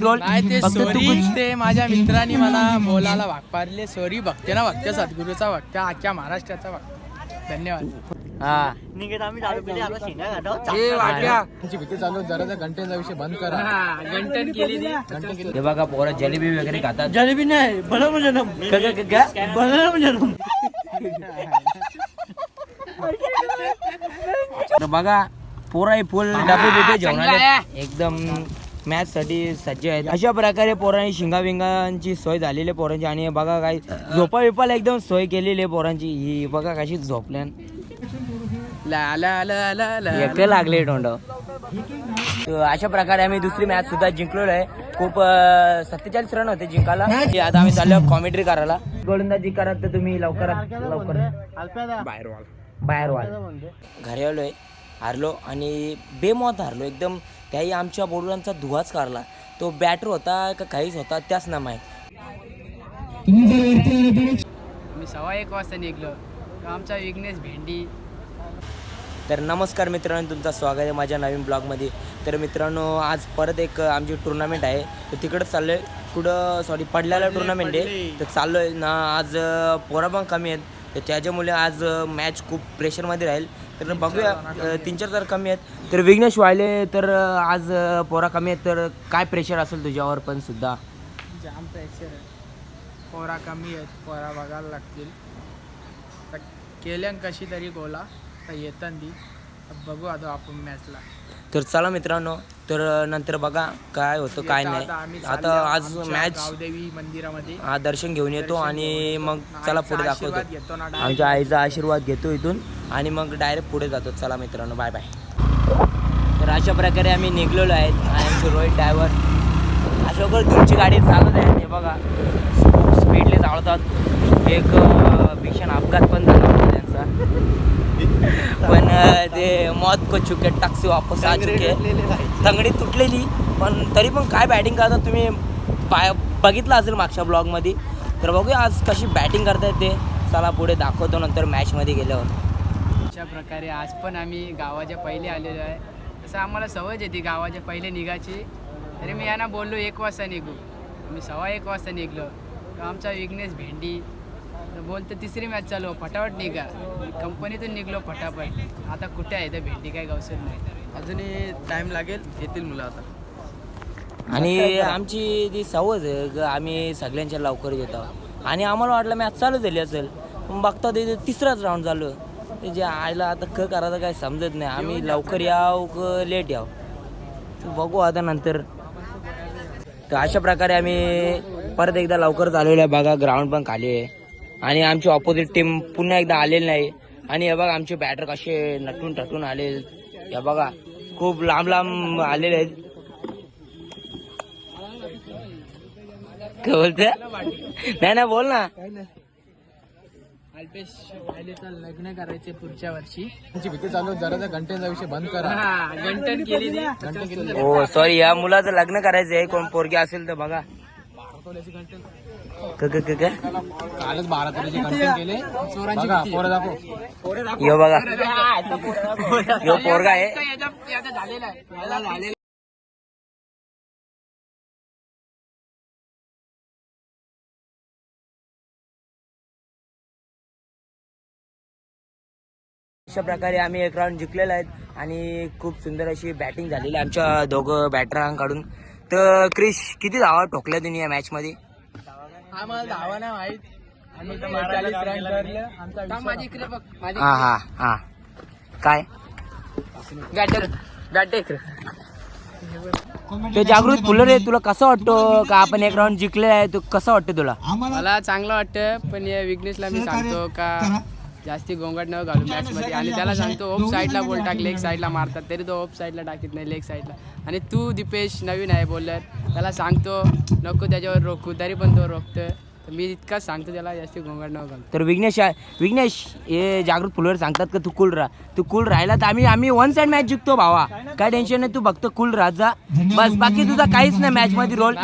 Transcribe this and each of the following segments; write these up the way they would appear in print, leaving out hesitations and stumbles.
Role नाही ते sorry ते माझ्या मित्रांनी मला बोलायला भाग पाडले. सॉरी भक्ते ना भक्त सद्गुरूचा भक्त अख्ख्या महाराष्ट्राचा भक्त. धन्यवाद. हा निघत आम्ही दारू पिली आपला शेंगा घालतो. भीती चालू जरा घंटेचा विषय बंद करा. घंटन केली हे बघा पोरं जलेबी वगैरे खातात. जलेबी नाही बनव जनम बनव जनम. तर बघा पोरा फुल डबे बिबे जेवण आले एकदम मॅच साठी सज्ज आहेत. अशा प्रकारे पोरांनी शिंगा विंगांची सोय झालेली आहे पोरांची. आणि बघा काही झोपा बिपाला एकदम सोय केलेली आहे पोरांची. ही बघा कशी झोपल्यान एक लागले तोंड. अशा प्रकारे आम्ही दुसरी मॅच सुद्धा जिंकलेलो आहे. खूप 47 रन होते जिंकायला. आता आम्ही चाललो कॉमेंट्री करायला. गोलंदाजी करत तर तुम्ही लवकरात लवकर बाहेर व्हाल. घरी आलोय हारलो आणि बेमौत हारलो एकदम. त्याही आमच्या बोलरांचा धुवाच काढला. तो बॅटर होता का काहीच होता त्याच ना माहीत. मी 1:15 वाजता निघलो. आमचा विघ्नेश भेंडी. तर नमस्कार मित्रांनो, तुमचं स्वागत आहे माझ्या नवीन ब्लॉगमध्ये. तर मित्रांनो आज परत एक आमची टुर्नामेंट आहे. तर तिकडंच चाललो आहे. कुठं पडल्याला टुर्नामेंट आहे. तर चाललो आहे ना. आज पोरा पण कमी आहेत. तर त्याच्यामुळे आज मॅच खूप प्रेशरमध्ये राहील. तर बघूया 3-4 जर कमी आहेत तर विघ्नेश व्हायले. तर आज पोरा कमी आहेत तर काय प्रेशर असेल तुझ्यावर पण सुद्धा. जाम प्रेशर आहे. पोरा कमी आहेत. पोरा बघायला लागतील. तर केल्यान कशी तरी गोला तर येताना बघू आता आपण मॅचला. तर चला मित्रांनो, तर नंतर बघा काय होतं काय नाही. आता आज मॅच गावदेवी मंदिरामध्ये दर्शन घेऊन येतो आणि मग चला पुढे दाखवतो. घेतो ना. आमच्या आईचा आशीर्वाद घेतो इथून आणि मग डायरेक्ट पुढे जातो. चला मित्रांनो, बाय बाय. तर अशा प्रकारे आम्ही निघलेलो आहेत. आमचे रोहित ड्रायव्हर अशा प्रकारे तुमची गाडी चालत आहे. हे बघा स्पीडले चालवतात. एक भीषण अपघात पण झाला होता त्यांचा. पण ते मौत को चुके टक्सी वापस आ चुके. तंगडी तुटलेली पण तरी पण काय बॅटिंग करतात तुम्ही बघितलं असेल मागच्या ब्लॉगमध्ये. तर बघूया आज कशी बॅटिंग करतायत ते. चला पुढे दाखवतो नंतर मॅचमध्ये गेल्यावर. अशा प्रकारे आज पण आम्ही गावाच्या पहिले आलेलो आहे. तसं आम्हाला सवयच येते गावाच्या पहिले निघायची. तरी मी यांना बोललो 1 वाजता निघू. मी 1:15 वाजता निघलो. आमचा विघ्नेश भेंडी तर बोलतो तिसरी मॅच चालू फटाफट निघा. कंपनीतून निघलो फटाफट. आता कुठे आहे तर भेंडी काय गावसर नाही. अजूनही टाईम लागेल. येतील मुलं आता. आणि आमची ती सवय आहे आम्ही सगळ्यांच्या लवकर येतो. आणि आम्हाला वाटलं मॅच चालू झाली असेल पण बघता ते तिसराच राऊंड चालू. ते जे आयला आता करायचं काय समजत नाही. आम्ही लवकर याव क लेट याव बघू आता नंतर. तर अशा प्रकारे आम्ही परत एकदा लवकर चालवलं आहे. बघा ग्राउंड पण खाली आहे आणि आमची ऑपोजिट टीम पुन्हा एकदा आलेली नाही. आणि हे बघा आमचे बॅटर कसे नटून टटून आले. हे बघा खूप लांब लांब आलेले आहेत. काय बोलते नाही बोल ना. अल्पेश वायलेचं लग्न करायचे पुढच्या वर्षी. भीती चालू जरा घंटेचा विषय बंद करा. घंटन केली. हो सॉरी, या मुलाचं लग्न करायचं आहे. कोण पोरगी असेल तर बघा. कालच 12 तोळ्याचे घंटे केले. बघा पोरं दाखव. यो बघा यो पोरगा आहे. झालेला आहे. अशा प्रकारे आम्ही एक राऊंड जिंकलेला आहेत आणि खूप सुंदर अशी बॅटिंग झालेली आहे आमच्या दोघं बॅटरांकडून. तर क्रिश किती धावा ठोकल्या तुम्ही या मॅच मध्ये? आम्हाला धावा नाही माहित. आम्ही 40 रन करले. आमचा माझी इकडे बघ. हा काय बॅटर ते जागृत फुलर आहे. तुला कसं वाटतं का आपण एक राऊंड जिंकले आहे? तू कसं वाटतं तुला? मला चांगलं वाटतं. पण या विघ्नेशला मी सांगतो का जास्ती गोंगाट न घालू मॅच मध्ये. आणि त्याला सांगतो ऑफ साईडला बॉल टाक. लेग साईडला मारतात तरी तो ऑफ साईडला टाकीत नाही, लेग साईडला. आणि तू दीपेश नवीन आहे बॉलर, त्याला सांगतो नको त्याच्यावर रोखू तरी पण तो रोखतो. मी इतकाच सांगतो त्याला जास्ती गोंगाट न घालू. तर विघ्नेश हे जागृत फुलर सांगतात का तू कूल राहा. तू कूल राहिला तर आम्ही 1 साइड मॅच जिंकतो भावा. काय टेन्शन नाही. तू फक्त कूल राहत जा बस. बाकी तुझा काहीच नाही मॅच मध्ये रोल.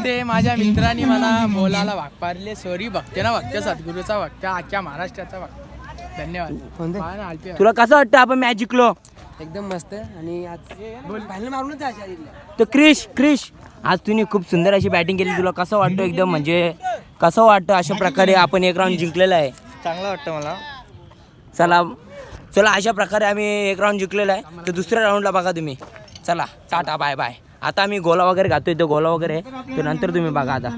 ते माझ्या मित्रांनी मला बोलायला भाग पाडले. सॉरी भक्ते ना भक्त सद्गुरूचा भक्त अख्ख्या महाराष्ट्राचा भक्त. धन्यवाद. तुला कसं वाटतं आपण मॅच जिंकलो? एकदम मस्त. आणि आज फायनल मारूनच जायचं. तर क्रिश आज तुम्ही खूप सुंदर अशी बॅटिंग केली. तुला कसं वाटतं एकदम म्हणजे कसं वाटतं अशा प्रकारे आपण एक राऊंड जिंकलेला आहे? चांगलं वाटतं मला. चला चला अशा प्रकारे आम्ही एक राऊंड जिंकलेला आहे. तर दुसऱ्या राऊंडला बघा तुम्ही. चला टाटा बाय बाय. आता आम्ही गोला वगैरे घातोय तो गोला वगैरे तो नंतर तुम्ही बघा. आता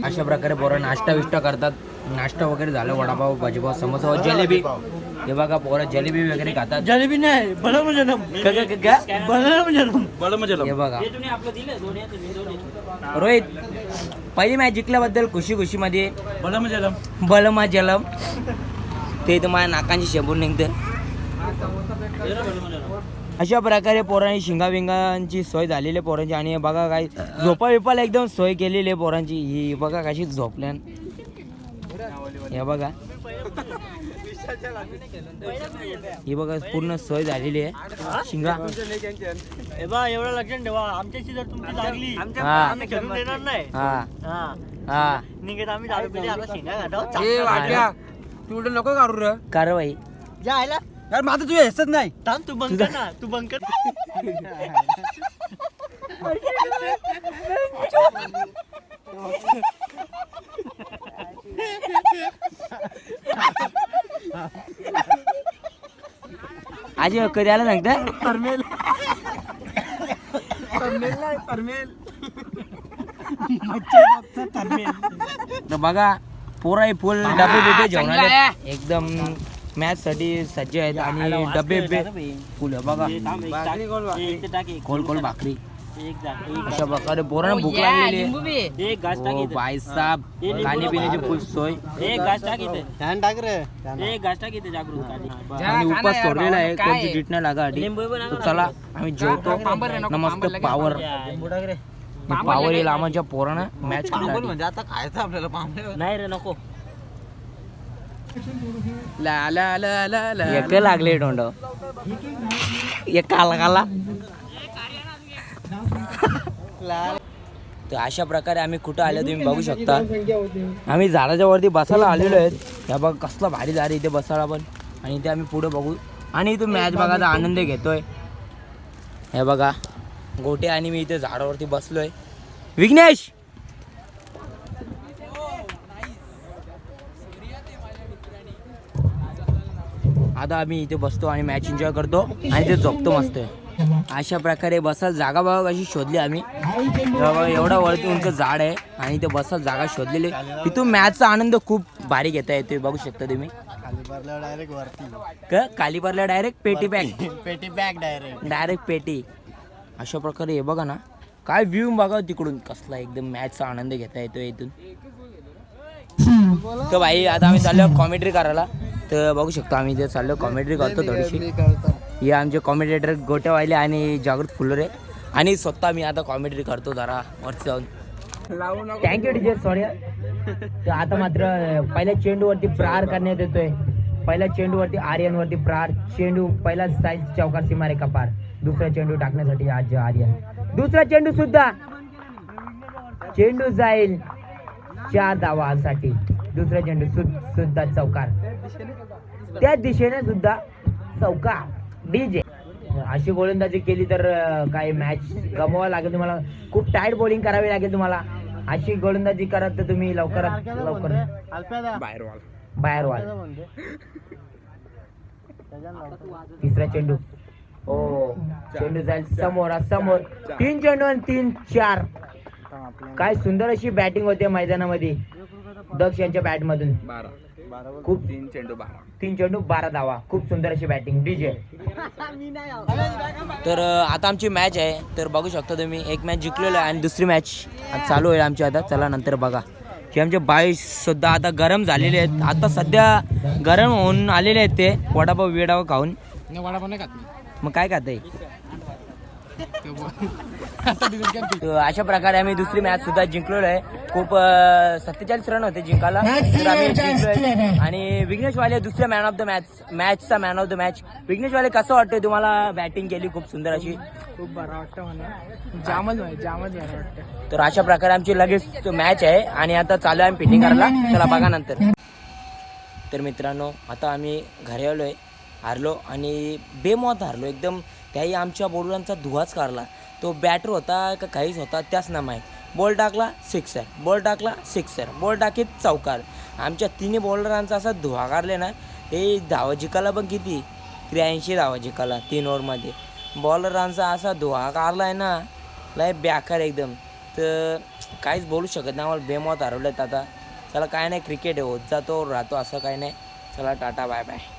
अशा प्रकारे पोरं नाश्ता विष्टा करतात. नाश्ता वगैरे झालं वडापाव भाजीपाव समोसा जिलेबी. हे बघा पोरं जिलेबी वगैरे खातात. जलेबी नाही बलमजनम. बलमजनम. हे बघा रोहित पहिली मॅच जिंकल्याबद्दल खुशी खुशीमध्ये बलमजनम. बलमा जलम ते तुम्हाला नाकांची शेंबून निघते. अशा प्रकारे पोरांनी शिंगाविंगांची सोय झालेली आहे पोरांची. आणि हे बघा काय झोपा बिपाला एकदम सोय केलेली आहे पोरांची. ही बघा कशी झोपल्या. हे बघा ही बघा पूर्ण सोय झालेली आहे शिंगा. एवढं लक्षण ठेवा आमच्याशी जर तुमची लागली हा आम्ही खेळून देणार नाही. हा हा हा निघत आम्ही दारू पिली आता शेंगा घाटाव. तू उलट नको करू रे. कारवाई जायला यार माझं तुझ्या हेसत नाही. थांब तू बंद कर ना. तू बंद कर. आज कधी आला सांगता. परमेल तर बघा पोरा फुल डबे बिबे जेवण आले एकदम मॅच साठी सज्ज आहेत. आणि डबे बिबे फुल बघा खोल खोल भाकरी. अशा प्रकारे पोरांना भूक लागलेली आहे. हो बाई साहेब खाणे पिण्याची फुल सोय. आणि उपास सोडलेला आहे कोणती जीट नाही लागा. तो चला आम्ही जेवतो. नमस्त पावर पावर येईल आमच्या पोरांना मॅच म्हणजे आता खायचं आपल्याला पांबरे नाही रे नको. ला ला ला ला ला. एक लागले तोंड एक काला काला. तर अशा प्रकारे आम्ही कुठं आलो तुम्ही बघू शकता. आम्ही झाडाच्या वरती बसायला आलेलो आहेत. या बघ कसला भारी झाड इथे बसायला पण. आणि इथे आम्ही पुढे बघू. आणि इथे मॅच बघायचा आनंद घेतोय. हे बघा गोटे आणि मी इथे झाडावरती बसलोय. विघ्नेश आता आम्ही इथे बसतो आणि मॅच एन्जॉय करतो आणि ते झोपतो मस्त. अशा प्रकारे बसायला जागा बघा कशी शोधली आम्ही. एवढा वरती उंच झाड आहे आणि ते बसायला जागा शोधलेली. इथून मॅचचा आनंद खूप भारी घेता येतोय बघू शकता तुम्ही. डायरेक्ट वरती कालीपरला डायरेक्ट पेटी बॅग पेटी बॅग डायरेक्ट पेटी. अशा प्रकारे हे बघा ना काय व्ह्यू बघा तिकडून कसला एकदम मॅचचा आनंद घेता येतोय इथून. तर भाई आता आम्ही चाललो कॉमेंट्री करायला. तर बघू शकतो आम्ही इथे चाललो कॉमेंट्री करतो थोडीशी. हे आमचे कॉमेंटेटर गोटेवाले आणि जागृत फुलोरे. आणि स्वतः मी आता कॉमेंट्री करतो जरा वरती जाऊन. Thank you teacher sorry. तर आता मात्र पहिल्या चेंडूवरती प्रहार करण्यात येतोय. पहिल्या चेंडूवरती आर्यन वरती प्रहार. चेंडू पहिला साईज चौकार सीमारे कपार. दुसरा चेंडू टाकण्यासाठी आज आर्यन. दुसरा चेंडू सुद्धा चेंडू जाईल 4 धावांसाठी. दुसरा चेंडू सुद्धा चौकार. त्या दिशेने सुद्धा चौकार. डीजे अशी गोलंदाजी केली तर काय मॅच गमवावं लागेल तुम्हाला. खूप टाईट बॉलिंग करावी लागेल तुम्हाला. अशी गोलंदाजी करत तर तुम्ही लवकरात लवकर बाहेर व्हाल. तिसरा चेंडू हो चेंडू जाईल समोर समोर. 3 चेंडू आणि 3 4. काय सुंदर अशी बॅटिंग होते मैदानामध्ये दक्ष यांच्या बॅट मधून. खूप 3 चेंडू 12 धावा. खूप सुंदर अशी बॅटिंग डीजे. तर आता आमची मॅच आहे तर बघू शकता तुम्ही. एक मॅच जिंकलेलो आहे आणि दुसरी मॅच चालू आहे आमची आता. चला नंतर बघा की आमचे बाई सुद्धा आता गरम झालेले आहेत. आता सध्या गरम होऊन आलेले आहेत ते वडापाव विडापाव खाऊन. वडापाव नाही खात. मग काय खाते. अशा प्रकारे आम्ही दुसरी मॅच सुद्धा जिंकलेलो आहे. खूप 47 रन होते जिंकायला तर आम्ही जिंकलोय. आणि विघ्नेशवाले दुसऱ्या मॅन ऑफ द मॅचचा मॅन ऑफ द मॅच. विघ्नेशवाले कसं वाटतंय तुम्हाला. बॅटिंग केली खूप सुंदर अशी. खूप बरं वाटतं मला. जामच बरं वाटतं. तर अशा प्रकारे आमची लगेच मॅच आहे आणि आता चालू आहे आम्ही फिटिंग करायला. चला बघा नंतर. तर मित्रांनो आता आम्ही घरी आलोय. हारलो आणि बेमौत हारलो एकदम. त्याही आमच्या बोलरांचा धुवाच काढला. तो बॅटर होता का काहीच होता त्याच ना माहीत. बॉल टाकला सिक्सर, बॉल टाकला सिक्सर, बॉल टाकीत चौकार. आमच्या तिन्ही बॉलरांचा असा धुवा काढले ना, हे धावा जिंकायला पण किती 83 धावा जिंकायला 3 ओव्हरमध्ये. बॉलरांचा असा धुवा काढला आहे ना, लय बेकार एकदम. तर काहीच बोलू शकत नाही, आम्हाला बेमौत हरवलेत आता. चला काय नाही, क्रिकेट आहे, होत जातो राहतो, असं काय नाही. चला टाटा बाय बाय.